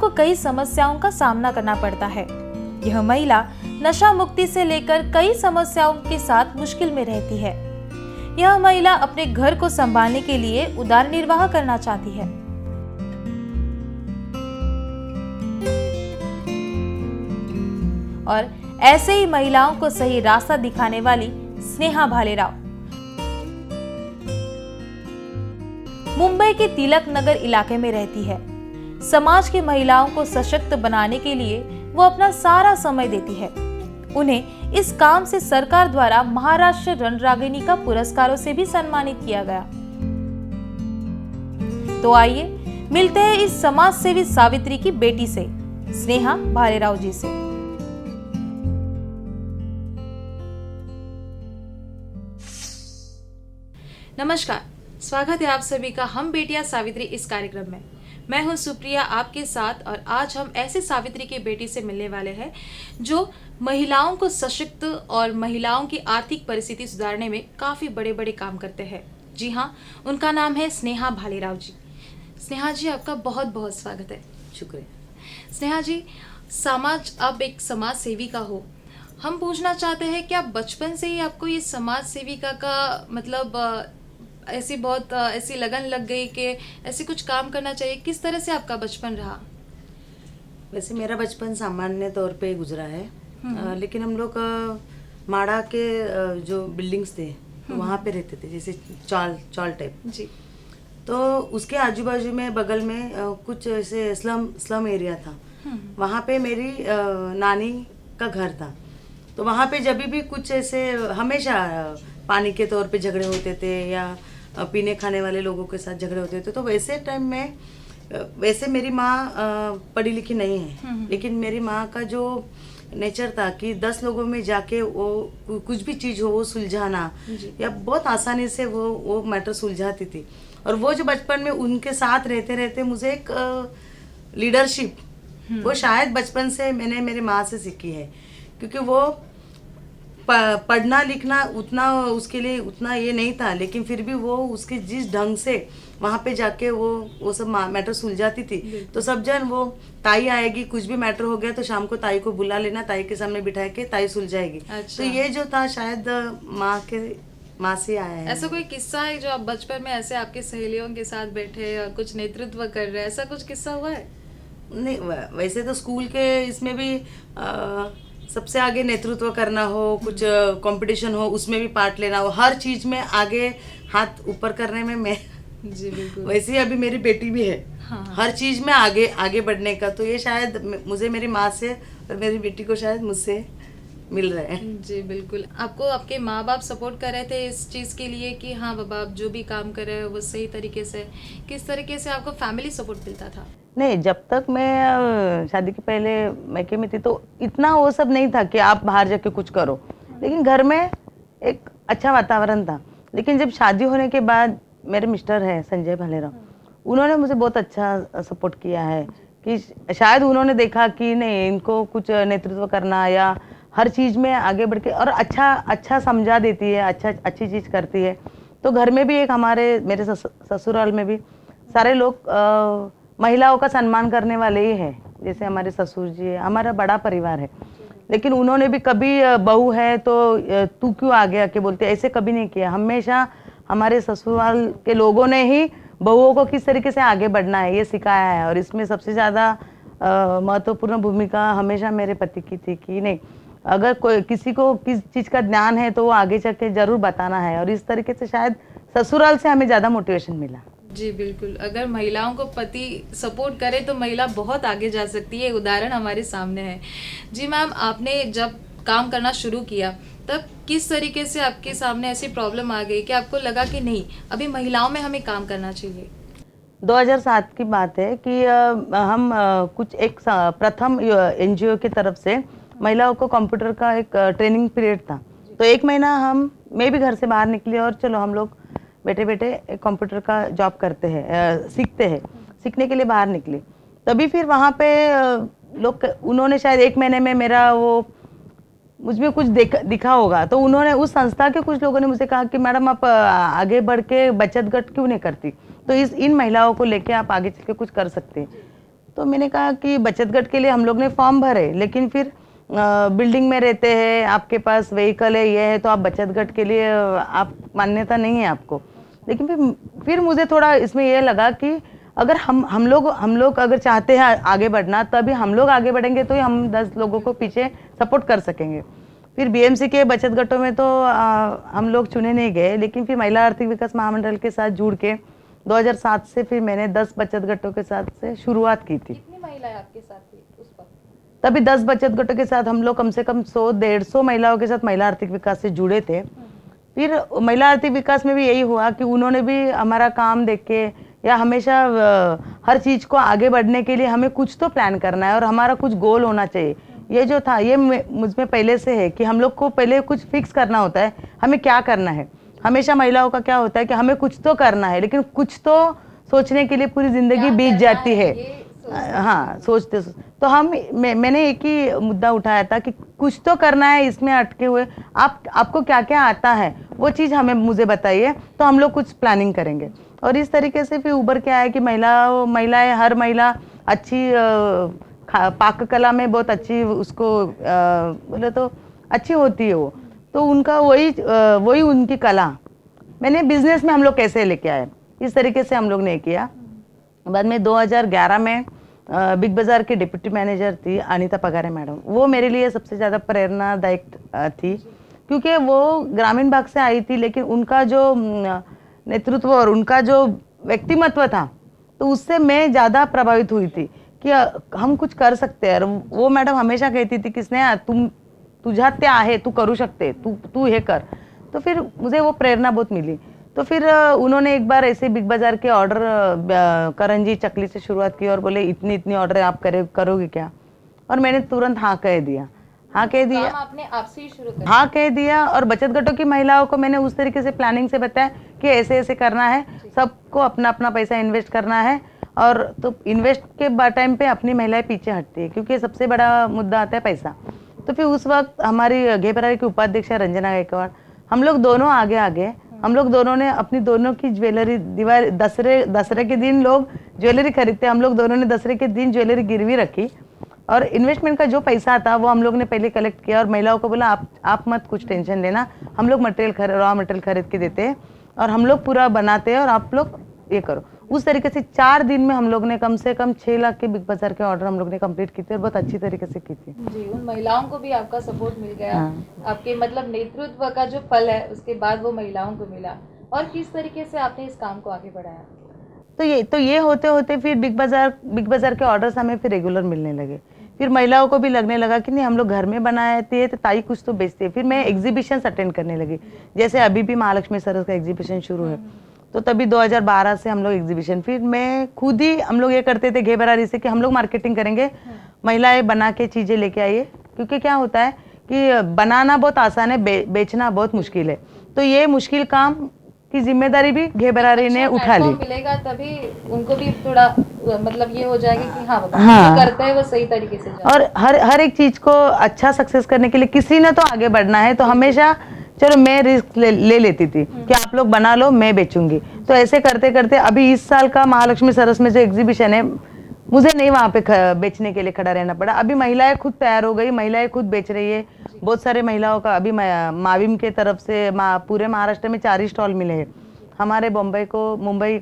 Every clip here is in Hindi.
को कई समस्याओं का सामना करना पड़ता है। यह महिला नशा मुक्ति से लेकर कई समस्याओं के साथ मुश्किल में रहती है। यह महिला अपने घर को संभालने के लिए उदार निर्वाह करना चाहती है। और ऐसे ही महिलाओं को सही रास्ता दिखाने वाली स्नेहा भालेराव मुंबई के तिलक नगर इलाके में रहती है। समाज की महिलाओं को सशक्त बनाने के लिए वो अपना सारा समय देती है। उन्हें इस काम से सरकार द्वारा महाराष्ट्र रणरागिनी का पुरस्कारों से भी सम्मानित किया गया। तो आइए मिलते हैं इस समाज सेवी सावित्री की बेटी से, स्नेहा भालेराव जी से। नमस्कार, स्वागत है आप सभी का हम बेटियां सावित्री इस कार्यक्रम में। मैं हूं सुप्रिया आपके साथ और आज हम ऐसे सावित्री की बेटी से मिलने वाले हैं जो महिलाओं को सशक्त और महिलाओं की आर्थिक परिस्थिति सुधारने में काफ़ी बड़े बड़े काम करते हैं। जी हाँ, उनका नाम है स्नेहा भालेराव जी। स्नेहा जी, आपका बहुत बहुत स्वागत है। शुक्रिया। स्नेहा जी, आप एक समाज सेविका हो। हम पूछना चाहते हैं क्या बचपन से ही आपको ये समाज सेविका का मतलब ऐसी लगन लग गई कि ऐसे कुछ काम करना चाहिए? किस तरह से आपका बचपन रहा? वैसे मेरा बचपन सामान्य तौर पे गुजरा है, लेकिन हम लोग माड़ा के जो बिल्डिंग्स थे वहाँ पे रहते थे, जैसे चॉल टाइप जी। तो उसके आजू बाजू में बगल में कुछ ऐसे स्लम एरिया था। वहाँ पे मेरी नानी का घर था। तो वहाँ पे जब भी कुछ ऐसे हमेशा पानी के तौर पे झगड़े होते थे या पीने खाने वाले लोगों के साथ झगड़े होते थे। तो वैसे टाइम में वैसे मेरी माँ पढ़ी लिखी नहीं है, लेकिन मेरी माँ का जो नेचर था कि 10 लोगों में जाके वो कुछ भी चीज़ हो वो सुलझाना या बहुत आसानी से वो मैटर सुलझाती थी। और वो जो बचपन में उनके साथ रहते रहते मुझे एक लीडरशिप वो शायद बचपन से मैंने मेरी माँ से सीखी है, क्योंकि वो पढ़ना लिखना उतना उसके लिए उतना ये नहीं था, लेकिन फिर भी वो उसके जिस ढंग से वहाँ पे जाके वो सब मैटर सुलझाती थी। तो सब जन वो ताई आएगी, कुछ भी मैटर हो गया तो शाम को ताई को बुला लेना, ताई के सामने बिठा के ताई सुलझाएगी। अच्छा। तो ये जो था शायद माँ से आया है। ऐसा कोई किस्सा है जो आप बचपन में ऐसे आपके सहेलियों के साथ बैठे और कुछ नेतृत्व कर रहे हैं, ऐसा कुछ किस्सा हुआ है? नहीं, वैसे तो स्कूल के इसमें भी सबसे आगे नेतृत्व करना हो, कुछ कंपटीशन हो उसमें भी पार्ट लेना हो, हर चीज में आगे हाथ ऊपर करने में मैं जी बिल्कुल। वैसे ही अभी मेरी बेटी भी है। हाँ। हर चीज में आगे बढ़ने का, तो ये शायद मुझे मेरी माँ से और मेरी बेटी को शायद मुझसे मिल रहा है। जी बिल्कुल। आपको आपके माँ बाप सपोर्ट कर रहे थे इस चीज़ के लिए कि हाँ बाबा आप जो भी काम कर रहे हो वो सही तरीके से? किस तरीके से आपको फैमिली सपोर्ट मिलता था? नहीं, जब तक मैं शादी के पहले मैके में थी तो इतना वो सब नहीं था कि आप बाहर जाके कुछ करो, लेकिन घर में एक अच्छा वातावरण था। लेकिन जब शादी होने के बाद मेरे मिस्टर हैं संजय भालेराव, उन्होंने मुझे बहुत अच्छा सपोर्ट किया है कि शायद उन्होंने देखा कि नहीं, इनको कुछ नेतृत्व करना या हर चीज़ में आगे बढ़ के और अच्छा समझा देती है, अच्छी चीज़ करती है। तो घर में भी एक मेरे ससुराल में भी सारे लोग महिलाओं का सम्मान करने वाले ही हैं। जैसे हमारे ससुर जी है, हमारा बड़ा परिवार है, लेकिन उन्होंने भी कभी बहू है तो तू क्यों आ गया के बोलते, ऐसे कभी नहीं किया। हमेशा हमारे ससुराल के लोगों ने ही बहुओं को किस तरीके से आगे बढ़ना है ये सिखाया है। और इसमें सबसे ज़्यादा महत्वपूर्ण भूमिका हमेशा मेरे पति की थी कि नहीं, अगर किसी को किस चीज़ का ज्ञान है तो वो आगे चल के जरूर बताना है। और इस तरीके से शायद ससुराल से हमें ज़्यादा मोटिवेशन मिला। जी बिल्कुल। अगर महिलाओं को पति सपोर्ट करे तो महिला बहुत आगे जा सकती है। उदाहरण हमारे सामने है। जी मैम, आपने जब काम करना शुरू किया तब किस तरीके से आपके सामने ऐसी प्रॉब्लम आ गई कि आपको लगा कि नहीं, अभी महिलाओं में हमें काम करना चाहिए? 2007 की बात है कि हम कुछ एक प्रथम एनजीओ की तरफ से महिलाओं को कंप्यूटर का एक ट्रेनिंग पीरियड था। तो 1 महीना मैं भी घर से बाहर निकली और चलो हम लोग बैठे बैठे कंप्यूटर का जॉब करते हैं, सीखते हैं, सीखने के लिए बाहर निकली। तभी फिर वहाँ पे उन्होंने शायद 1 महीने में मेरा वो मुझमें कुछ दिखा होगा, तो उन्होंने उस संस्था के कुछ लोगों ने मुझे कहा कि मैडम आप आगे बढ़ के बचत गट क्यों नहीं करती, तो इन महिलाओं को लेके आप आगे चल के कुछ कर सकते हैं। तो मैंने कहा कि बचत गट के लिए हम लोग ने फॉर्म भरे, लेकिन फिर बिल्डिंग में रहते हैं, आपके पास व्हीकल है, ये है, तो आप बचत गट के लिए आप मान्यता नहीं है आपको। लेकिन फिर मुझे थोड़ा इसमें ये लगा कि अगर हम लोग अगर चाहते हैं आगे बढ़ना, तभी हम लोग आगे बढ़ेंगे तो ही हम 10 लोगों को पीछे सपोर्ट कर सकेंगे। फिर बीएमसी के बचत गटों में तो हम लोग चुने नहीं गए, लेकिन फिर महिला आर्थिक विकास महामंडल के साथ जुड़ के 2007 से फिर मैंने 10 बचत गटों के साथ से शुरुआत की थी। कितनी महिलाएं आपके साथ थी उस वक्त? तभी 10 बचत गटों के साथ हम लोग कम से कम 100-150 महिलाओं के साथ महिला आर्थिक विकास से जुड़े थे। फिर महिला आर्थिक विकास में भी यही हुआ कि उन्होंने भी हमारा काम देख के, या हमेशा हर चीज़ को आगे बढ़ने के लिए हमें कुछ तो प्लान करना है और हमारा कुछ गोल होना चाहिए। ये जो था ये मुझ में पहले से है कि हम लोग को पहले कुछ फिक्स करना होता है, हमें क्या करना है। हमेशा महिलाओं का क्या होता है कि हमें कुछ तो करना है, लेकिन कुछ तो सोचने के लिए पूरी ज़िंदगी बीत जाती है। हाँ, सोचते तो मैंने एक ही मुद्दा उठाया था कि कुछ तो करना है, इसमें अटके हुए आपको क्या क्या आता है वो चीज़ मुझे बताइए, तो हम लोग कुछ प्लानिंग करेंगे। और इस तरीके से फिर उभर के आया कि महिलाएं हर महिला अच्छी पाक कला में बहुत अच्छी, उसको बोले तो अच्छी होती है वो, तो उनका वही उनकी कला मैंने बिजनेस में हम लोग कैसे लेके आए, इस तरीके से हम लोग ने किया। बाद में 2011 में बिग बाज़ार के डिप्टी मैनेजर थी अनीता पगारे मैडम, वो मेरे लिए सबसे ज़्यादा प्रेरणादायक थी, क्योंकि वो ग्रामीण भाग से आई थी, लेकिन उनका जो नेतृत्व और उनका जो व्यक्तिमत्व था, तो उससे मैं ज़्यादा प्रभावित हुई थी कि हम कुछ कर सकते हैं। वो मैडम हमेशा कहती थी कि स्नेहा तुझ्या त्या आहे, तू करू शकते, तू हे कर। तो फिर मुझे वो प्रेरणा बहुत मिली। तो फिर उन्होंने एक बार ऐसे बिग बाज़ार के ऑर्डर करंजी चकली से शुरुआत की और बोले इतनी ऑर्डर आप करोगे क्या? और मैंने तुरंत हाँ कह दिया। आपने आपसे ही शुरू हाँ कह दिया। और बचत गटों की महिलाओं को मैंने उस तरीके से प्लानिंग से बताया कि ऐसे ऐसे करना है, सबको अपना अपना पैसा इन्वेस्ट करना है। और तो इन्वेस्ट के टाइम पे अपनी महिलाएं पीछे हटती है, क्योंकि सबसे बड़ा मुद्दा आता है पैसा। तो फिर उस वक्त हमारी घेबरारी की उपाध्यक्ष रंजना गायकवाड़, हम लोग दोनों आगे हम लोग दोनों ने अपनी दोनों की ज्वेलरी दसरे के दिन लोग ज्वेलरी खरीदते, हम लोग दोनों ने दसरे के दिन ज्वेलरी गिरवी रखी और इन्वेस्टमेंट का जो पैसा था वो हम लोग ने पहले कलेक्ट किया और महिलाओं को बोला आप मत कुछ टेंशन लेना, हम लोग रॉ मटेरियल खरीद के देते हैं और हम लोग पूरा बनाते हैं और आप लोग ये करो। उस तरीके से 4 दिन में हम लोग ने कम से कम 6 लाख के बिग बाज़ार के ऑर्डर हम लोग ने कंप्लीट किए थे और बहुत अच्छी तरीके से की थी। जी, उन महिलाओं को भी आपका सपोर्ट मिल गया। हाँ। आपके मतलब नेतृत्व का जो फल है उसके बाद वो महिलाओं को मिला। और किस तरीके से आपने इस काम को आगे बढ़ाया? तो ये होते होते फिर बिग बाज़ार के ऑर्डर्स हमें फिर रेगुलर मिलने लगे। फिर महिलाओं को भी लगने लगा कि नहीं, हम लोग घर में बनाते हैं तो ताई कुछ तो बेचते हैं। फिर मैं एग्जीबिशंस अटेंड करने लगी, जैसे अभी भी महालक्ष्मी सरस का एग्जीबिशन शुरू है, तो तभी 2012 से हम लोग एग्जीबिशन, फिर मैं खुद ही हम लोग ये करते थे घेबरारी से कि हम लोग मार्केटिंग करेंगे, महिलाएं बना के चीज़ें लेके आइए। क्योंकि क्या होता है कि बनाना बहुत आसान है, बेचना बहुत मुश्किल है। तो ये मुश्किल काम की जिम्मेदारी भी घेबरारी ने उठा ली। मिलेगा तभी उनको भी थोड़ा मतलब ये हो जाएगा कि हाँ, करते हैं वो सही तरीके से। और हर एक चीज को अच्छा सक्सेस करने के लिए किसी ने तो आगे बढ़ना है, तो हमेशा चलो मैं रिस्क ले लेती थी कि आप लोग बना लो, मैं बेचूंगी। तो ऐसे करते करते अभी इस साल का महालक्ष्मी सरस में जो एग्जीबिशन है, मुझे नहीं वहाँ पे बेचने के लिए खड़ा रहना पड़ा। अभी महिलाएं खुद तैयार हो गई, महिलाएं खुद बेच रही है। बहुत सारे महिलाओं का अभी माविम के तरफ से पूरे महाराष्ट्र में 4 ही स्टॉल मिले हैं। हमारे मुंबई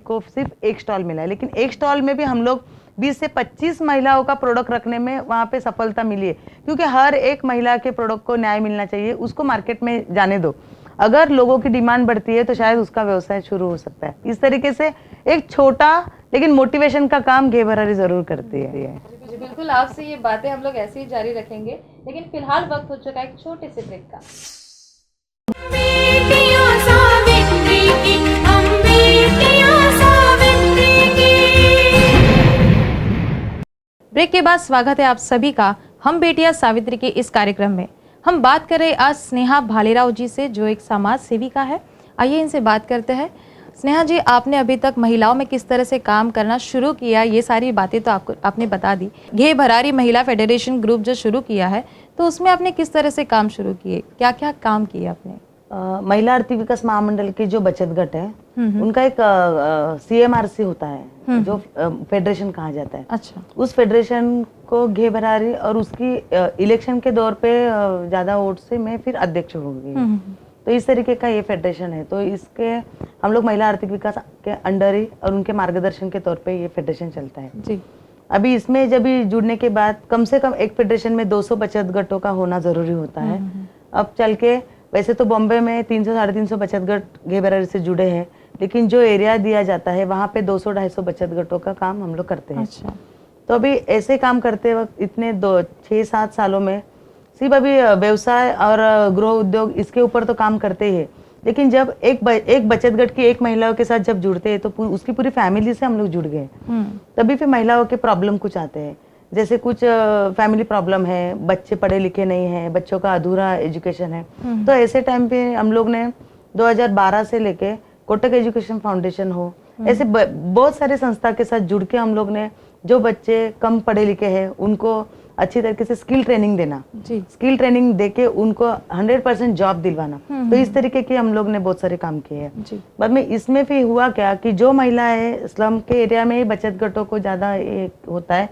को सिर्फ 1 स्टॉल मिला है, लेकिन 1 स्टॉल में भी हम लोग 20 से 25 महिलाओं का प्रोडक्ट रखने में वहाँ पे सफलता मिली है। क्योंकि हर एक महिला के प्रोडक्ट को न्याय मिलना चाहिए, उसको मार्केट में जाने दो। अगर लोगों की डिमांड बढ़ती है तो शायद उसका व्यवसाय शुरू हो सकता है। इस तरीके से एक छोटा लेकिन मोटिवेशन का काम घेबरारी जरूर करती है। जी बिल्कुल, आपसे ये बातें हम लोग ऐसे ही जारी रखेंगे, लेकिन फिलहाल वक्त हो चुका है एक छोटे से ब्रेक का। ब्रेक के बाद स्वागत है आप सभी का हम बेटियां सावित्री के इस कार्यक्रम में। हम बात कर रहे आज स्नेहा भालेराव जी से, जो एक समाज सेविका है। आइए इनसे बात करते हैं। स्नेहा जी, आपने अभी तक महिलाओं में किस तरह से काम करना शुरू किया, ये सारी बातें तो आपने बता दी। घेबरारी महिला फेडरेशन ग्रुप जो शुरू किया है, तो उसमें आपने किस तरह से काम शुरू किए, क्या क्या काम किए आपने? महिला आर्थिक विकास महामंडल के जो बचत गट है उनका एक CMRC होता है जो फेडरेशन कहा जाता है। अच्छा। उस फेडरेशन को घे भरारी और उसकी इलेक्शन के दौर पे ज्यादा वोट से मैं फिर अध्यक्ष हो गई। तो इस तरीके का ये फेडरेशन है। तो इसके हम लोग महिला आर्थिक विकास के अंडर ही और उनके मार्गदर्शन के तौर पे ये फेडरेशन चलता है जी। अभी इसमें जब जुड़ने के बाद कम से कम एक फेडरेशन में 200 बचत गटों का होना जरूरी होता है। अब चल के वैसे तो बॉम्बे में 300-350 बचत गट घे भरारी से जुड़े हैं, लेकिन जो एरिया दिया जाता है वहाँ पे 200-250 बचत गटों का काम हम लोग करते हैं। अच्छा। तो अभी ऐसे काम करते वक्त इतने 6-7 सालों में सिर्फ अभी व्यवसाय और गृह उद्योग इसके ऊपर तो काम करते ही है, लेकिन जब एक बचत गट की एक महिलाओं के साथ जब जुड़ते हैं तो उसकी पूरी फैमिली से हम लोग जुड़ गए। तभी फिर महिलाओं के प्रॉब्लम कुछ आते हैं, जैसे कुछ फैमिली प्रॉब्लम है, बच्चे पढ़े लिखे नहीं है, बच्चों का अधूरा एजुकेशन है। तो ऐसे टाइम पे हम लोग ने 2012 से लेके कोटक एजुकेशन फाउंडेशन हो, ऐसे बहुत सारे संस्था के साथ जुड़ के हम लोग ने जो बच्चे कम पढ़े लिखे हैं उनको अच्छी तरीके से स्किल ट्रेनिंग देना, स्किल ट्रेनिंग देके उनको 100% जॉब दिलवाना। तो इस तरीके के हम लोग ने बहुत सारे काम किए हैं। बाद में इसमें फिर हुआ क्या कि जो महिला है स्लम के एरिया में ही बचत गटों को ज्यादा होता है,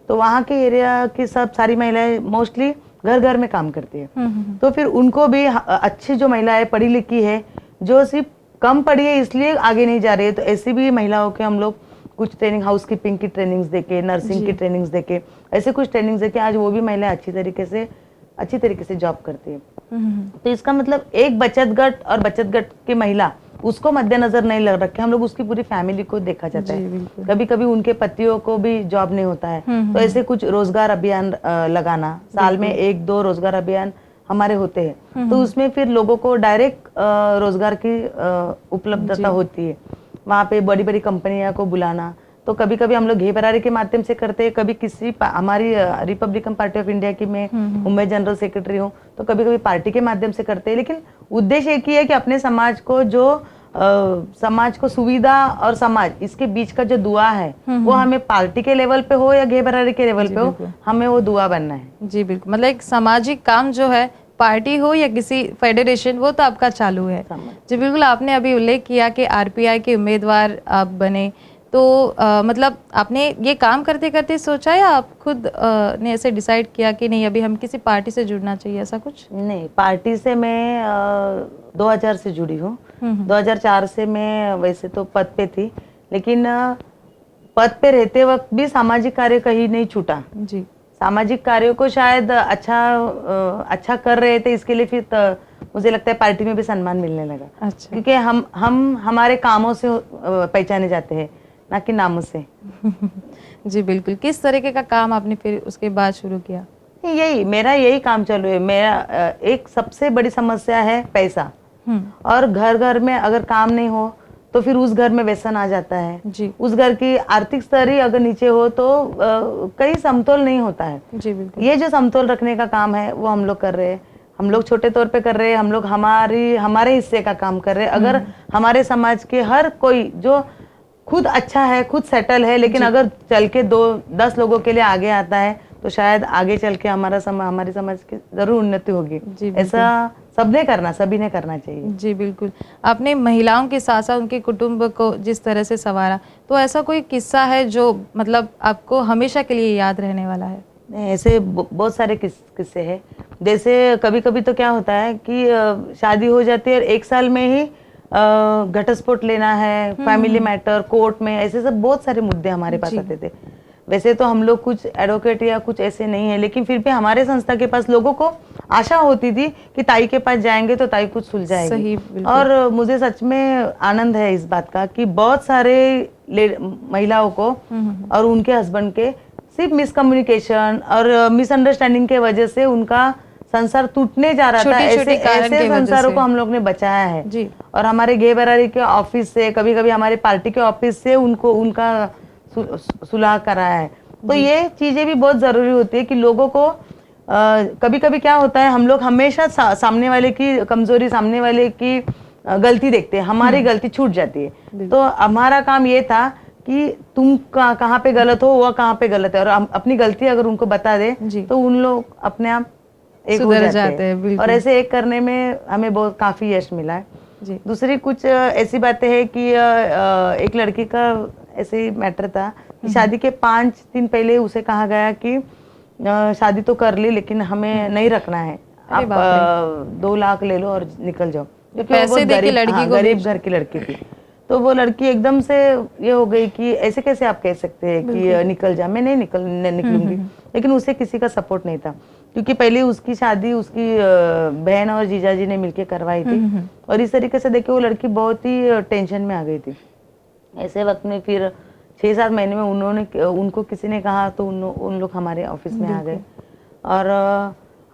तो वहाँ के एरिया की सारी महिलाएं मोस्टली घर घर में काम करती है। तो फिर उनको भी अच्छी जो महिलाएं पढ़ी लिखी है, जो सिर्फ कम पढ़ी है इसलिए आगे नहीं जा रही है, तो ऐसी भी महिलाओं के हम लोग कुछ ट्रेनिंग, हाउस कीपिंग की ट्रेनिंग्स देके, नर्सिंग की ट्रेनिंग्स देके, ऐसे कुछ ट्रेनिंग्स देके आज वो भी महिलाएं अच्छी तरीके से जॉब करती है। तो इसका मतलब एक बचत गट और बचत गट की महिला उसको मद्देनजर नहीं लग रखे, हम लोग उसकी पूरी फैमिली को देखा जाता है। कभी कभी उनके पतियों को भी जॉब नहीं होता है, तो ऐसे कुछ रोजगार अभियान लगाना, साल में 1-2 रोजगार अभियान हमारे होते हैं। तो उसमें फिर लोगों को डायरेक्ट रोजगार की उपलब्धता होती है। वहाँ पे बड़ी बड़ी कंपनियां को बुलाना, तो कभी कभी हम लोग घे भरारी के माध्यम से करते हैं, कभी किसी हमारी रिपब्लिकन पार्टी ऑफ इंडिया की मैं मुंबई जनरल सेक्रेटरी हूँ, तो कभी कभी पार्टी के माध्यम से करते हैं। लेकिन उद्देश्य एक ही है कि अपने समाज को सुविधा और समाज इसके बीच का जो दुआ है वो हमें पार्टी के लेवल पे हो या घे भरारी के लेवल पे हो, हमें वो दुआ बनना है। जी बिल्कुल, मतलब एक सामाजिक काम जो है, पार्टी हो या किसी फेडरेशन, वो तो आपका चालू है। जी बिल्कुल, आपने अभी उल्लेख किया कि RPI के उम्मीदवार आप बने, तो मतलब आपने ये काम करते करते सोचा या आप खुद ने ऐसे डिसाइड किया कि नहीं अभी हम किसी पार्टी से जुड़ना चाहिए, ऐसा कुछ? नहीं, पार्टी से मैं 2000 से जुड़ी हूँ। 2004 से मैं वैसे तो पद पे थी, लेकिन पद पे रहते वक्त भी सामाजिक कार्य कहीं नहीं छूटा। जी, सामाजिक कार्यों को शायद अच्छा कर रहे थे, इसके लिए फिर मुझे लगता है पार्टी में भी सम्मान मिलने लगा। अच्छा। क्योंकि हम हमारे कामों से पहचाने जाते हैं, ना कि नामों से। जी बिल्कुल, किस तरीके का काम आपने फिर उसके बाद शुरू किया? मेरा यही काम चालू है। मेरा एक सबसे बड़ी समस्या है पैसा, और घर घर में अगर काम नहीं हो तो फिर उस घर में व्यसन आ जाता है। जी। उस घर की आर्थिक स्तर ही अगर नीचे हो तो कहीं समतोल नहीं होता है। जी बिल्कुल। ये जो समतोल रखने का काम है वो हम लोग कर रहे हैं। हम लोग छोटे तौर पे कर रहे हैं, हम लोग हमारे हिस्से का काम कर रहे हैं। अगर हमारे समाज के हर कोई जो खुद अच्छा है, खुद सेटल है, लेकिन अगर चल के 2-10 लोगों के लिए आगे आता है तो शायद आगे चल के हमारे समाज की जरूर उन्नति होगी। ऐसा सभी ने करना चाहिए। जी बिल्कुल, आपने महिलाओं के साथ साथ उनके कुटुंब को जिस तरह से संवारा, तो ऐसा कोई किस्सा है जो मतलब आपको हमेशा के लिए याद रहने वाला है? ऐसे बहुत सारे किस्से हैं। जैसे कभी कभी तो क्या होता है कि शादी हो जाती है और 1 साल में ही घटस्फोट लेना है, फैमिली मैटर, कोर्ट में, ऐसे सब बहुत सारे मुद्दे हमारे पास आते थे। वैसे तो हम लोग कुछ एडवोकेट या कुछ ऐसे नहीं है, लेकिन फिर भी हमारे संस्था के पास लोगों को आशा होती थी कि ताई के पास जाएंगे तो ताई कुछ सुलझाएगी। सही, और मुझे सच में आनंद है इस बात का कि बहुत सारे महिलाओं को और उनके हस्बैंड के सिर्फ मिसकम्युनिकेशन और मिसअंडरस्टैंडिंग के वजह से उनका संसार टूटने जा रहा था। ऐसे संसारों को हम लोग ने बचाया है। जी। और हमारे घे भरारी के ऑफिस से, कभी कभी हमारे पार्टी के ऑफिस से उनका सुलह कराया है। तो ये चीजें भी बहुत जरूरी होती है कि लोगों को कभी कभी क्या होता है, हम लोग हमेशा सामने वाले की कमजोरी, सामने वाले की गलती देखते हैं, हमारी गलती छूट जाती है। तो हमारा काम ये था कि तुम कहाँ पे गलत हो, वह कहाँ पे गलत है, और अपनी गलती अगर उनको बता दे तो उन लोग अपने आप एक हो सुधर जाते जाते हैं, हैं। बिल्कुल। और ऐसे एक करने में हमें बहुत काफी यश मिला है। जी। दूसरी कुछ ऐसी बातें हैं कि एक लड़की का ऐसे मैटर था कि शादी के 5 दिन पहले उसे कहा गया कि शादी तो कर ली लेकिन हमें नहीं रखना है, अरे आप बाप रे। 2 लाख ले लो और निकल जाओ, क्योंकि वो पैसे बहुत दे के गरीब, लड़की हाँ, को गरीब भेज घर की लड़की थी। तो वो लड़की एकदम से ये हो गई कि ऐसे कैसे आप कह सकते हैं कि बिल्कुल। निकल जा, मैं नहीं निकलूंगी। लेकिन उसे किसी का सपोर्ट नहीं था, क्योंकि पहले उसकी शादी उसकी बहन और जीजाजी ने मिलके करवाई थी। और इस तरीके से देखिए वो लड़की बहुत ही टेंशन में आ गई थी। ऐसे वक्त में फिर 6-7 महीने में उनको किसी ने कहा तो उन लोग हमारे ऑफिस में आ गए और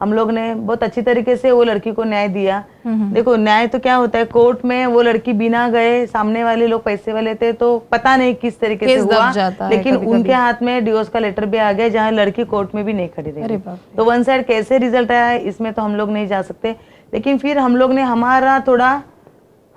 हम लोग ने बहुत अच्छी तरीके से वो लड़की को न्याय दिया। देखो न्याय तो क्या होता है, कोर्ट में वो लड़की बिना गए, सामने वाले लोग पैसे वाले थे तो पता नहीं किस तरीके से केस दब हुआ, जाता है लेकिन कभी-कभी। उनके हाथ में डिवोर्स का लेटर भी आ गया जहाँ लड़की कोर्ट में भी नहीं खड़ी अरे रही। बाप रे। तो वन साइड कैसे रिजल्ट आया है इसमें तो हम लोग नहीं जा सकते, लेकिन फिर हम लोग ने हमारा थोड़ा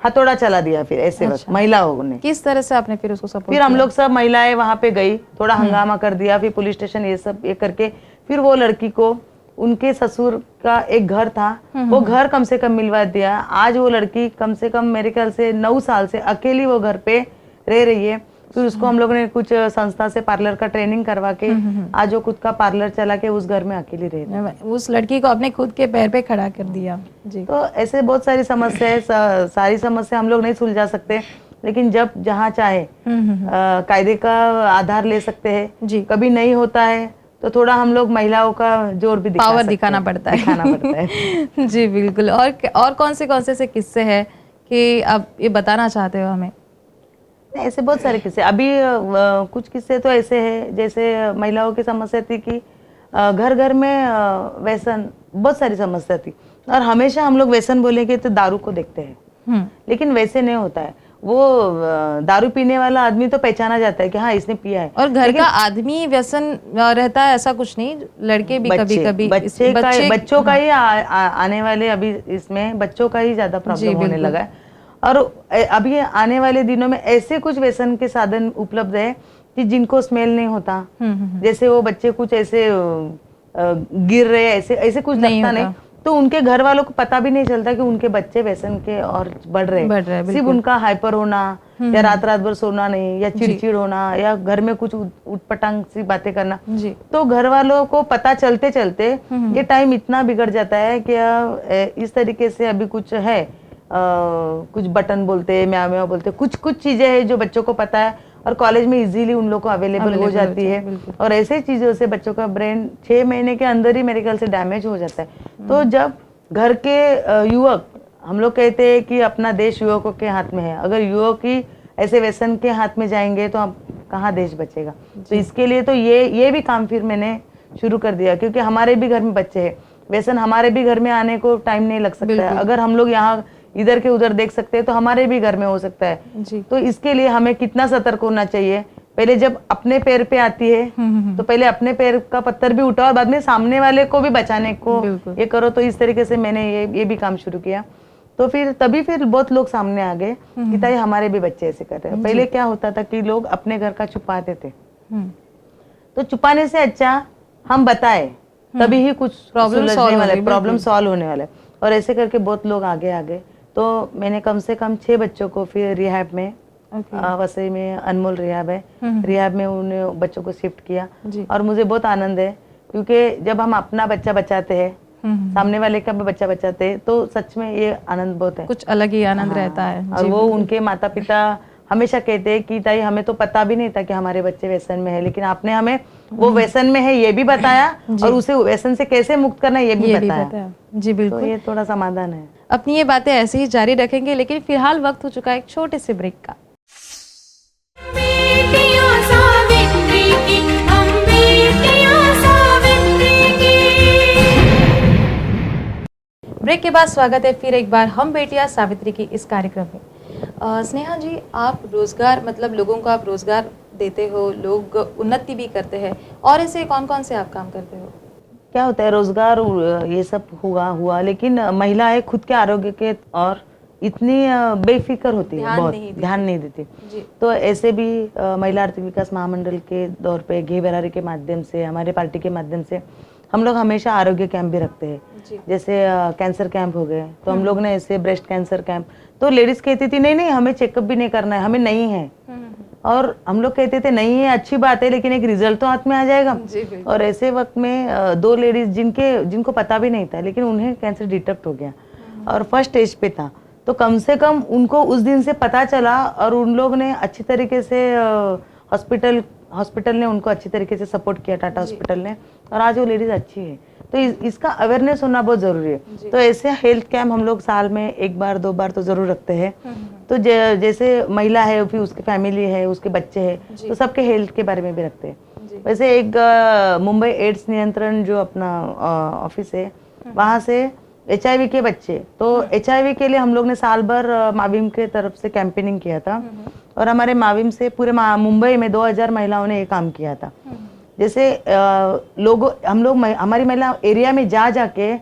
हथौड़ा चला दिया। फिर ऐसे वक्त महिलाओं ने किस तरह से आपने फिर उसको सपोर्ट फिर हम लोग सब महिलाएं वहां पे गई, थोड़ा हंगामा कर दिया, फिर पुलिस स्टेशन ये सब ये करके फिर वो लड़की को उनके ससुर का एक घर था, वो घर कम से कम मिलवा दिया। आज वो लड़की कम से कम मेरे ख्याल से 9 साल से अकेली वो घर पे रह रही है। फिर उसको हम लोग ने कुछ संस्था से पार्लर का ट्रेनिंग करवा के आज वो खुद का पार्लर चला के उस घर में अकेली रह रही है। उस लड़की को अपने खुद के पैर पे खड़ा कर दिया। जी। तो ऐसे बहुत सारी समस्या है, सारी समस्या हम लोग नहीं सुलझा सकते, लेकिन जब जहाँ चाहे कायदे का आधार ले सकते हैं। जी। कभी नहीं होता है तो थोड़ा हम लोग महिलाओं का जोर भी पावर दिखाना पड़ता है। जी बिल्कुल। और कौन से ऐसे किस्से हैं कि आप ये बताना चाहते हो हमें? ऐसे बहुत सारे किस्से अभी कुछ किस्से तो ऐसे हैं, जैसे महिलाओं की समस्या थी कि घर घर में व्यसन, बहुत सारी समस्या थी और हमेशा हम लोग व्यसन बोलेंगे तो दारू को देखते हैं, लेकिन वैसे नहीं होता है। वो दारू पीने वाला आदमी तो पहचाना जाता है कि हाँ इसने पिया है, और घर का आदमी व्यसन रहता है ऐसा कुछ नहीं, लड़के भी कभी-कभी बच्चों का ही आने वाले अभी इसमें बच्चों का ही ज्यादा प्रॉब्लम होने लगा है। और अभी आने वाले दिनों में ऐसे कुछ व्यसन के साधन उपलब्ध है कि जिनको स्मेल नहीं होता, जैसे वो बच्चे कुछ ऐसे गिर रहे ऐसे ऐसे कुछ लगता नहीं, तो उनके घर वालों को पता भी नहीं चलता कि उनके बच्चे व्यसन के और बढ़ रहे। सिर्फ उनका हाइपर होना या रात रात भर सोना नहीं या चिड़चिड़ होना या घर में कुछ उटपटांग सी बातें करना, तो घर वालों को पता चलते चलते ये टाइम इतना बिगड़ जाता है कि इस तरीके से अभी कुछ है, कुछ बटन बोलते, म्याव म्याव बोलते, कुछ चीजें हैं जो बच्चों को पता है और कॉलेज में इजीली उन लोग को अवेलेबल हो जाती है। और ऐसे चीजों से बच्चों का ब्रेन 6 महीने के अंदर ही मेरे ख्याल से डैमेज हो जाता है। तो जब घर के युवक, हम लोग कहते हैं कि अपना देश युवकों के हाथ में है, अगर युवक ही ऐसे व्यसन के हाथ में जाएंगे तो अब कहाँ देश बचेगा। तो इसके लिए तो ये भी काम फिर मैंने शुरू कर दिया, क्योंकि हमारे भी घर में बच्चे हैं, व्यसन हमारे भी घर में आने को टाइम नहीं लग सकता है। अगर हम लोग यहाँ इधर के उधर देख सकते हैं तो हमारे भी घर में हो सकता है। तो इसके लिए हमें कितना सतर्क होना चाहिए, पहले जब अपने पैर पे आती है तो पहले अपने पैर का पत्थर भी उठाओ और बाद में सामने वाले को भी बचाने को ये करो। तो इस तरीके से मैंने ये भी काम शुरू किया। तो फिर तभी फिर बहुत लोग सामने आ गए कि ताई हमारे भी बच्चे ऐसे कर रहे हैं। पहले क्या होता था कि लोग अपने घर का छुपाते थे, तो छुपाने से अच्छा हम बताए तभी ही कुछ प्रॉब्लम सॉल्व होने वाला है। और ऐसे करके बहुत लोग आगे आ गए। तो मैंने कम से कम 6 बच्चों को फिर रिहैब में, वसई में अनमोल रिहैब है, रिहैब में उन्हें बच्चों को शिफ्ट किया। और मुझे बहुत आनंद है, क्योंकि जब हम अपना बच्चा बचाते हैं, सामने वाले का भी बच्चा बचाते हैं, तो सच में ये आनंद बहुत है, कुछ अलग ही आनंद रहता है। और वो उनके माता पिता हमेशा कहते हैं कि ताई हमें तो पता भी नहीं था कि हमारे बच्चे व्यसन में है, लेकिन आपने हमें वो व्यसन में है ये भी बताया और उसे व्यसन से कैसे मुक्त करना ये भी बताया। जी बिल्कुल। तो ये थोड़ा समाधान है। अपनी ये बातें ऐसे ही जारी रखेंगे, लेकिन फिलहाल वक्त हो चुका है एक छोटे से ब्रेक का। ब्रेक के बाद स्वागत है फिर एक बार हम बेटियां सावित्री की इस कार्यक्रम में। स्नेहा जी, आप रोजगार, मतलब लोगों को आप रोजगार देते हो, लोग उन्नति भी करते हैं, और ऐसे कौन कौन से आप काम करते हो? क्या होता है, रोजगार ये सब हुआ लेकिन महिलाएं खुद के आरोग्य के और इतनी बेफिक्र होती है, बहुत ध्यान नहीं देती। तो ऐसे भी महिला आर्थिक विकास महामंडल के दौर पे घे बरारी के माध्यम से, हमारे पार्टी के माध्यम से हम लोग हमेशा आरोग्य कैंप भी रखते हैं। जी। जैसे कैंसर कैंप हो गए तो हम लोग ने ऐसे ब्रेस्ट कैंसर कैंप, तो लेडीज कहती थी नहीं नहीं हमें चेकअप भी नहीं करना है, हमें नहीं है। और हम लोग कहते थे नहीं है अच्छी बात है लेकिन एक रिजल्ट तो हाथ में आ जाएगा। जी बिल्कुल। और ऐसे वक्त में दो लेडीज जिनको पता भी नहीं था लेकिन उन्हें कैंसर डिटेक्ट हो गया और फर्स्ट स्टेज पे था, तो कम से कम उनको उस दिन से पता चला और उन लोग ने अच्छी तरीके से हॉस्पिटल ने उनको अच्छी तरीके से सपोर्ट किया, टाटा हॉस्पिटल ने, और आज वो लेडीज अच्छी है। तो इसका अवेयरनेस होना बहुत जरूरी है। तो ऐसे हेल्थ कैंप हम लोग साल में एक बार दो बार तो जरूर रखते हैं। तो जैसे महिला है फिर उसकी फैमिली है, उसके बच्चे हैं, तो सबके हेल्थ के बारे में भी रखते हैं। वैसे एक मुंबई एड्स नियंत्रण जो अपना ऑफिस है वहाँ से HIV के बच्चे, तो HIV के लिए हम लोग ने साल भर माविम के तरफ से कैंपेनिंग किया था और हमारे माविम से पूरे मुंबई में 2000 महिलाओं ने ये काम किया था। जैसे हमारी महिला एरिया में जा जाके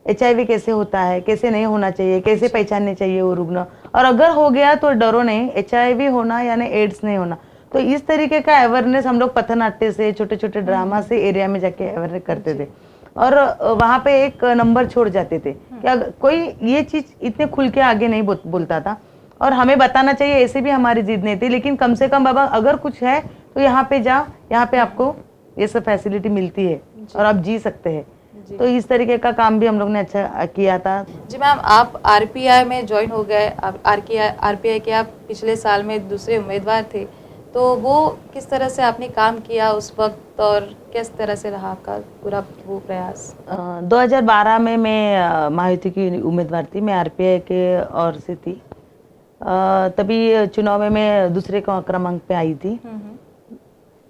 HIV कैसे होता है, कैसे नहीं होना चाहिए, कैसे पहचानने चाहिए वो रुग्ण, और अगर हो गया तो डरो नहीं, HIV होना यानी एड्स नहीं होना। तो इस तरीके का अवेयरनेस हम लोग पथनाट्य से, छोटे छोटे ड्रामा से एरिया में जाके अवेयरनेस करते थे और वहाँ पे एक नंबर छोड़ जाते थे कि अगर कोई ये चीज इतने खुल के आगे नहीं बोलता था और हमें बताना चाहिए, ऐसे भी हमारी जिद नहीं थी, लेकिन कम से कम बाबा अगर कुछ है तो यहाँ पे जाओ, यहाँ पे आपको ये सब फैसिलिटी मिलती है और आप जी सकते हैं। तो इस तरीके का काम भी हम लोग ने अच्छा किया था। जी मैम, आप RPI में ज्वाइन हो गए, आप RPI के आप पिछले साल में दूसरे उम्मीदवार थे, तो वो किस तरह से आपने काम किया उस वक्त और किस तरह से रहा आपका पूरा वो प्रयास? 2012 में मैं महायुति की उम्मीदवार थी, मैं RPI के ओर से थी। तभी चुनाव में मैं दूसरे क्रमांक पे आई थी।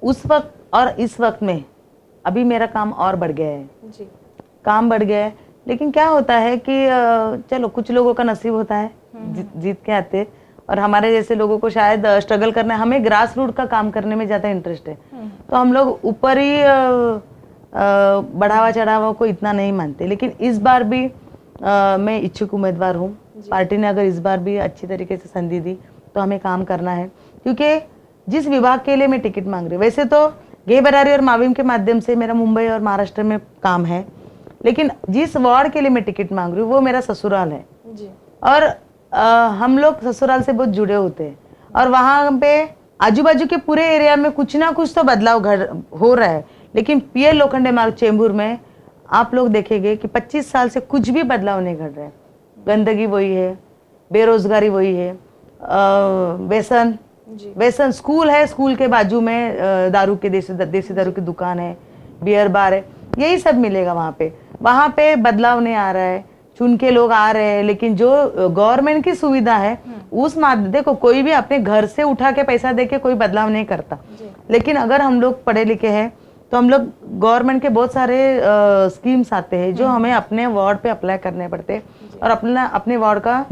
उस वक्त और इस वक्त में अभी मेरा काम और बढ़ गया है जी। काम बढ़ गया है, लेकिन क्या होता है कि चलो कुछ लोगों का नसीब होता है जीत के आते, और हमारे जैसे लोगों को शायद स्ट्रगल करना है, हमें ग्रास रूट का काम करने में ज़्यादा इंटरेस्ट है। तो हम लोग ऊपर ही बढ़ावा चढ़ावा को इतना नहीं मानते, लेकिन इस बार भी मैं इच्छुक उम्मीदवार हूँ। पार्टी ने अगर इस बार भी अच्छी तरीके से संधि दी तो हमें काम करना है, क्योंकि जिस विभाग के लिए मैं टिकट मांग रही हूँ, वैसे तो गे बरारी और माविम के माध्यम से मेरा मुंबई और महाराष्ट्र में काम है, लेकिन जिस वार्ड के लिए मैं टिकट मांग रही हूँ वो मेरा ससुराल है जी। और हम लोग ससुराल से बहुत जुड़े होते हैं और वहाँ पे आजू बाजू के पूरे एरिया में कुछ ना कुछ तो बदलाव हो रहा है, लेकिन PL लोखंडे मार्ग चेंबूर में आप लोग देखेंगे कि 25 साल से कुछ भी बदलाव नहीं घट रहा है। गंदगी वही है, बेरोजगारी वही है, व्यसन स्कूल है, स्कूल के बाजू में दारू के देसी दारू की दुकान है, बियर बार है, यही सब मिलेगा वहाँ पे बदलाव नहीं आ रहा है। चुन के लोग आ रहे हैं, लेकिन जो गवर्नमेंट की सुविधा है उस माध्यम, देखो कोई भी अपने घर से उठा के पैसा दे के कोई बदलाव नहीं करता, लेकिन अगर हम लोग पढ़े लिखे हैं तो हम लोग गवर्नमेंट के बहुत सारे स्कीम्स आते हैं जो हमें अपने वार्ड पे अप्लाई करने पड़ते हैं और अपने वार्ड का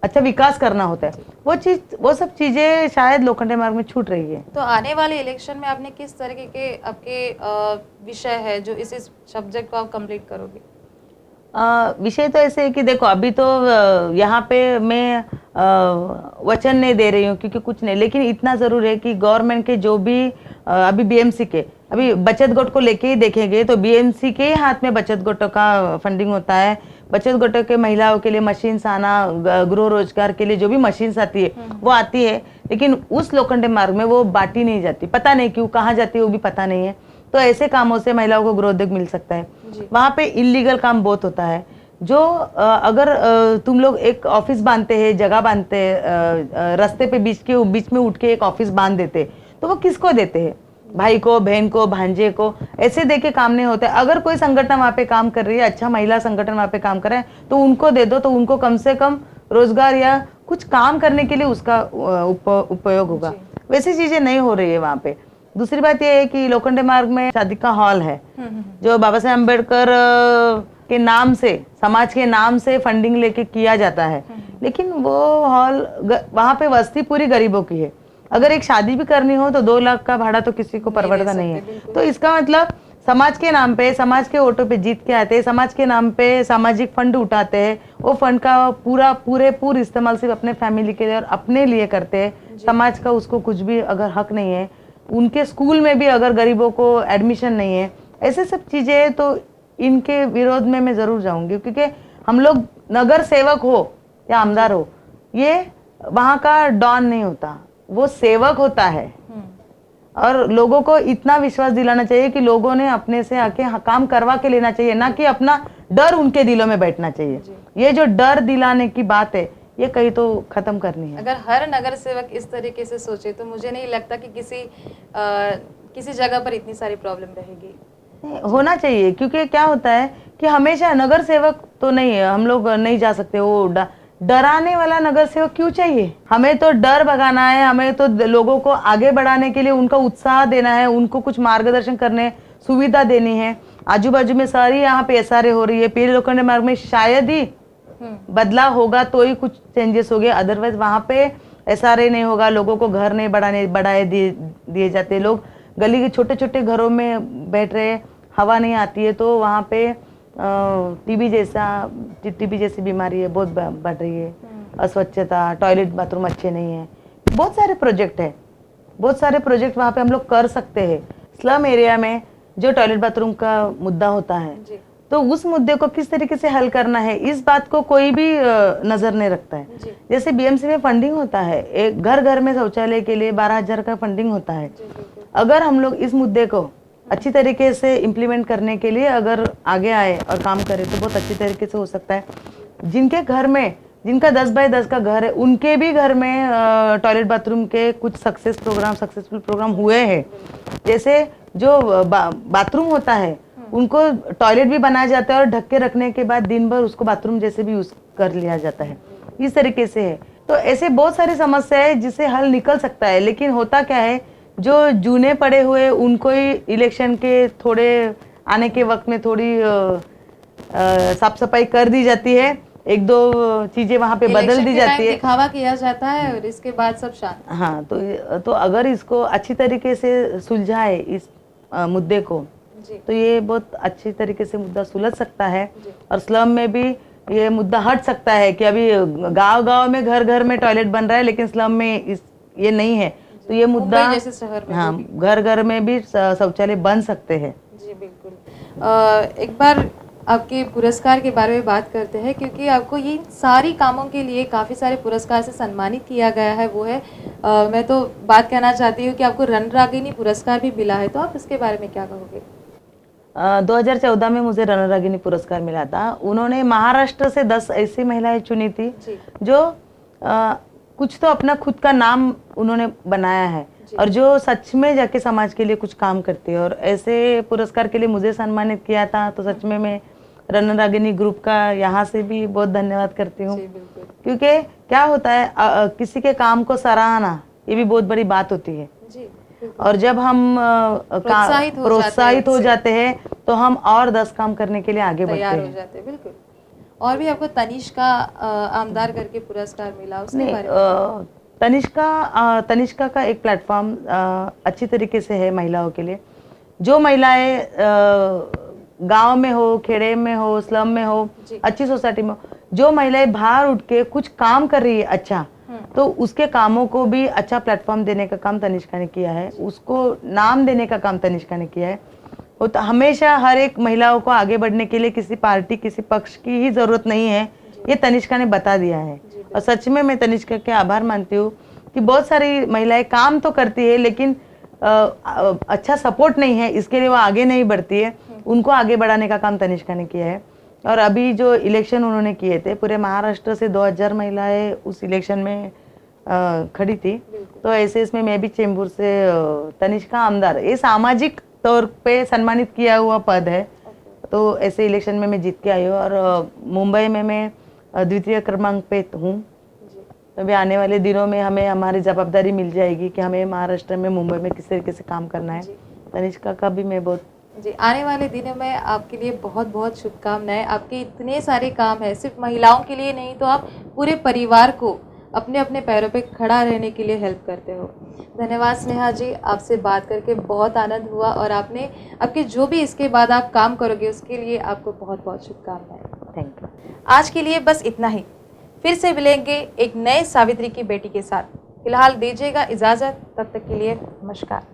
अच्छा विकास करना होता है। वो सब चीजें शायद लोखंडे मार्ग में छूट रही है। तो आने वाले इलेक्शन में आपने किस तरीके के आपके विषय है जो इस सब्जेक्ट को आप कंप्लीट करोगे? विषय तो ऐसे है कि देखो अभी तो यहाँ पे मैं वचन नहीं दे रही हूँ क्योंकि कुछ नहीं, लेकिन इतना जरूर है कि गवर्नमेंट के जो भी अभी BMC के अभी बचत गट को लेके ही देखेंगे तो BMC के हाथ में बचत गटों का फंडिंग होता है। बचत गटों के महिलाओं के लिए मशीन्स आना, गृह रोजगार के लिए जो भी मशीन्स आती है वो आती है, लेकिन उस लोखंडे मार्ग में वो बांटी नहीं जाती, पता नहीं क्यों, कहाँ जाती है वो भी पता नहीं है। तो ऐसे कामों से महिलाओं को गृहोद्योग मिल सकता है। वहाँ पे इलीगल काम बहुत होता है, जो अगर तुम लोग एक ऑफिस बांधते हैं, जगह बांधते हैं, रास्ते पे बीच में उठ के एक ऑफिस बांध देते, तो वो किसको देते हैं? भाई को, बहन को, भांजे को, ऐसे दे के काम नहीं होता है। अगर कोई संगठन वहाँ पे काम कर रही है, अच्छा महिला संगठन वहाँ पे काम कर रहा है, तो उनको दे दो, तो उनको कम से कम रोजगार या कुछ काम करने के लिए उसका उपयोग होगा। वैसी चीजें नहीं हो रही है वहाँ पे। दूसरी बात यह है कि लोखंडे मार्ग में शादी का हॉल है जो बाबा साहेब अम्बेडकर के नाम से, समाज के नाम से फंडिंग लेके किया जाता है, लेकिन वो हॉल वहाँ पे वस्ती पूरी गरीबों की है। अगर एक शादी भी करनी हो तो 2 लाख का भाड़ा तो किसी को परवड़ता नहीं है। तो इसका मतलब समाज के नाम पे, समाज के वोटों पे जीत के आते हैं, समाज के नाम पे सामाजिक फंड उठाते हैं, वो फंड का पूरे इस्तेमाल सिर्फ अपने फैमिली के लिए और अपने लिए करते हैं। समाज का उसको कुछ भी अगर हक नहीं है, उनके स्कूल में भी अगर गरीबों को एडमिशन नहीं है, ऐसे सब चीज़ें तो इनके विरोध में मैं ज़रूर जाऊंगी, क्योंकि हम लोग नगर सेवक हो या आमदार हो, ये वहाँ का डॉन नहीं होता, वो सेवक होता है। और लोगों को इतना विश्वास दिलाना चाहिए कि लोगों ने अपने से आके काम करवा के लेना चाहिए, ना कि अपना डर उनके दिलों में बैठना चाहिए। ये जो डर दिलाने की बात है, ये कहीं तो खत्म करनी है। अगर हर नगर सेवक इस तरीके से सोचे तो मुझे नहीं लगता कि किसी जगह पर इतनी सारी प्रॉब्लम रहेगी। होना चाहिए, क्योंकि क्या होता है कि हमेशा नगर सेवक तो नहीं है, हम लोग नहीं जा सकते, वो डराने वाला नगर सेवक क्यों चाहिए? हमें तो डर भगाना है, हमें तो लोगों को आगे बढ़ाने के लिए उनका उत्साह देना है, उनको कुछ मार्गदर्शन करने, सुविधा देनी है। आजू बाजू में सारी यहाँ पे एसआरए हो रही है, पीले लोखंडे मार्ग में शायद ही बदलाव होगा तो ही कुछ चेंजेस हो गए, अदरवाइज वहाँ पे एसआरए नहीं होगा, लोगों को घर नहीं बढ़ाए दिए जाते, लोग गली के छोटे छोटे घरों में बैठ रहे, हवा नहीं आती है, तो वहाँ पे टीबी जैसी बीमारी है, बहुत बढ़ रही है, अस्वच्छता, टॉयलेट बाथरूम अच्छे नहीं है। बहुत सारे प्रोजेक्ट है, बहुत सारे प्रोजेक्ट वहाँ पे हम लोग कर सकते हैं। स्लम एरिया में जो टॉयलेट बाथरूम का मुद्दा होता है, तो उस मुद्दे को किस तरीके से हल करना है, इस बात को कोई भी नजर नहीं रखता है। जैसे बीएमसी में फंडिंग होता है, एक घर घर में शौचालय के लिए 12,000 का फंडिंग होता है। अगर हम लोग इस मुद्दे को अच्छी तरीके से इम्प्लीमेंट करने के लिए अगर आगे आए और काम करें तो बहुत अच्छी तरीके से हो सकता है। जिनके घर में, जिनका 10 बाय 10 का घर है, उनके भी घर में टॉयलेट बाथरूम के कुछ सक्सेसफुल प्रोग्राम हुए हैं। जैसे जो बाथरूम होता है, उनको टॉयलेट भी बनाया जाता है और ढक के रखने के बाद दिन भर उसको बाथरूम जैसे भी यूज कर लिया जाता है, इस तरीके से है। तो ऐसे बहुत सारी समस्या है जिससे हल निकल सकता है। लेकिन होता क्या है, जो जूने पड़े हुए उनको ही इलेक्शन के थोड़े आने के वक्त में थोड़ी साफ सफाई कर दी जाती है, एक दो चीजें वहाँ पे बदल दी जाती है, दिखावा किया जाता है और इसके बाद सब शांत। हाँ, तो अगर इसको अच्छी तरीके से सुलझाए इस मुद्दे को, तो ये बहुत अच्छी तरीके से मुद्दा सुलझ सकता है। और स्लम में भी ये मुद्दा हट सकता है कि अभी गांव में घर घर में टॉयलेट बन रहा है, लेकिन स्लम में ये नहीं है, तो ये मुद्दा जैसे शहर में, हाँ, घर घर में भी शौचालय बन सकते हैं। जी बिल्कुल। एक बार आपके पुरस्कार के बारे में बात करते हैं, क्योंकि आपको ये सारी कामों के लिए काफ़ी सारे पुरस्कार से सम्मानित किया गया है। वो है मैं तो बात कहना चाहती हूँ कि आपको रणरागिनी पुरस्कार भी मिला है, तो आप इसके बारे में क्या कहोगे? 2014 में मुझे रणरागिनी पुरस्कार मिला था। उन्होंने महाराष्ट्र से 10 ऐसी महिलाएं चुनी थी जो कुछ तो अपना खुद का नाम उन्होंने बनाया है और जो सच में जाके समाज के लिए कुछ काम करती है। और ऐसे पुरस्कार के लिए मुझे सम्मानित किया था, तो सच में मैं रणरागिनी ग्रुप का यहाँ से भी बहुत धन्यवाद करती हूँ। क्योंकि क्या होता है, किसी के काम को सराहना ये भी बहुत बड़ी बात होती है। और जब हम प्रोत्साहित हो जाते हैं तो हम और 10 काम करने के लिए आगे बढ़ते हैं। बिल्कुल। और भी आपको तनिष्का आमदार करके पुरस्कार मिला, उसके बारे में? तनिष्का का एक प्लेटफॉर्म अच्छी तरीके से है महिलाओं के लिए। जो महिलाएं गांव में हो, खेड़े में हो, स्लम में हो, अच्छी सोसाइटी में हो, जो महिलाएं बाहर उठ के कुछ काम कर रही है अच्छा, तो उसके कामों को भी अच्छा प्लेटफॉर्म देने का काम तनिष्का ने किया है, उसको नाम देने का काम तनिष्का ने किया है। वो तो हमेशा हर एक महिलाओं को आगे बढ़ने के लिए किसी पार्टी, किसी पक्ष की ही जरूरत नहीं है, ये तनिष्का ने बता दिया है। और सच में मैं तनिष्का के आभार मानती हूँ कि बहुत सारी महिलाएं काम तो करती है लेकिन अच्छा सपोर्ट नहीं है, इसके लिए वो आगे नहीं बढ़ती है। उनको आगे बढ़ाने का काम तनिष्का ने किया है। और अभी जो इलेक्शन उन्होंने किए थे, पूरे महाराष्ट्र से 2000 महिलाएं उस इलेक्शन में खड़ी थी। तो ऐसे इसमें मैं भी चेंबूर से तनिष्का आमदार, ये सामाजिक तौर पे सम्मानित किया हुआ पद है। तो ऐसे इलेक्शन में मैं जीत के आई हूँ और मुंबई में मैं द्वितीय क्रमांक पे हूँ। तो भी आने वाले दिनों में हमें हमारी जवाबदारी मिल जाएगी कि हमें महाराष्ट्र में, मुंबई में किस तरीके से काम करना है। तनिष्का का भी मैं बहुत जी, आने वाले दिनों में आपके लिए बहुत बहुत शुभकामनाएं। आपके इतने सारे काम हैं, सिर्फ महिलाओं के लिए नहीं, तो आप पूरे परिवार को अपने अपने पैरों पे खड़ा रहने के लिए हेल्प करते हो। धन्यवाद स्नेहा जी, आपसे बात करके बहुत आनंद हुआ और आपके जो भी इसके बाद आप काम करोगे उसके लिए आपको बहुत बहुत शुभकामनाएं। Thank you. आज के लिए बस इतना ही, फिर से मिलेंगे एक नए सावित्री की बेटी के साथ। फिलहाल दीजिएगा इजाज़त, तब तक के लिए नमस्कार।